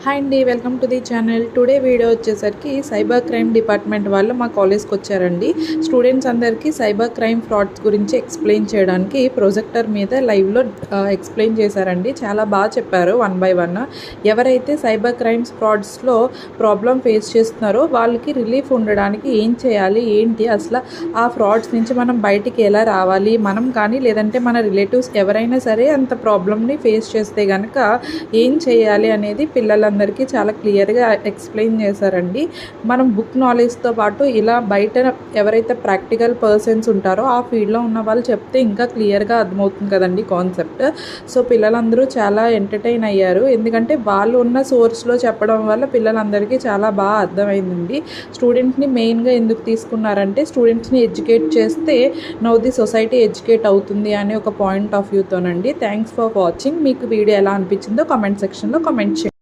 Hi అండి, welcome to the channel. Today video వచ్చేసరికి cyber crime department వాళ్ళు మా కాలేజ్కి వచ్చారండి. స్టూడెంట్స్ అందరికీ సైబర్ క్రైమ్ ఫ్రాడ్స్ గురించి ఎక్స్ప్లెయిన్ చేయడానికి ప్రొజెక్టర్ మీద లైవ్లో ఎక్స్ప్లెయిన్ చేశారండి. చాలా బాగా చెప్పారు వన్ బై వన్. ఎవరైతే సైబర్ క్రైమ్స్ ఫ్రాడ్స్లో ప్రాబ్లం ఫేస్ చేస్తున్నారో వాళ్ళకి రిలీఫ్ ఉండడానికి ఏం చేయాలి, ఏంటి అసలు ఆ ఫ్రాడ్స్ నుంచి మనం బయటికి ఎలా రావాలి, మనం కానీ లేదంటే మన రిలేటివ్స్ ఎవరైనా సరే అంత ప్రాబ్లమ్ని ఫేస్ చేస్తే కనుక ఏం చేయాలి అనేది పిల్లలందరికీ చాలా క్లియర్గా ఎక్స్ప్లెయిన్ చేశారండి. మనం బుక్ నాలెడ్జ్తో పాటు ఇలా బయట ఎవరైతే ప్రాక్టికల్ పర్సన్స్ ఉంటారో ఆ ఫీల్డ్లో ఉన్న వాళ్ళు చెప్తే ఇంకా క్లియర్గా అర్థమవుతుంది కదండి కాన్సెప్ట్. సో పిల్లలందరూ చాలా ఎంటర్టైన్ అయ్యారు, ఎందుకంటే వాళ్ళు ఉన్న సోర్స్లో చెప్పడం వల్ల పిల్లలందరికీ చాలా బాగా అర్థమైందండి. స్టూడెంట్ని మెయిన్గా ఎందుకు తీసుకున్నారంటే స్టూడెంట్స్ని ఎడ్యుకేట్ చేస్తే నౌ ది సొసైటీ ఎడ్యుకేట్ అవుతుంది అనే ఒక పాయింట్ ఆఫ్ వ్యూతోనండి. Thanks for watching. మీకు వీడియో ఎలా అనిపించిందో కామెంట్ సెక్షన్లో కామెంట్ చేయండి.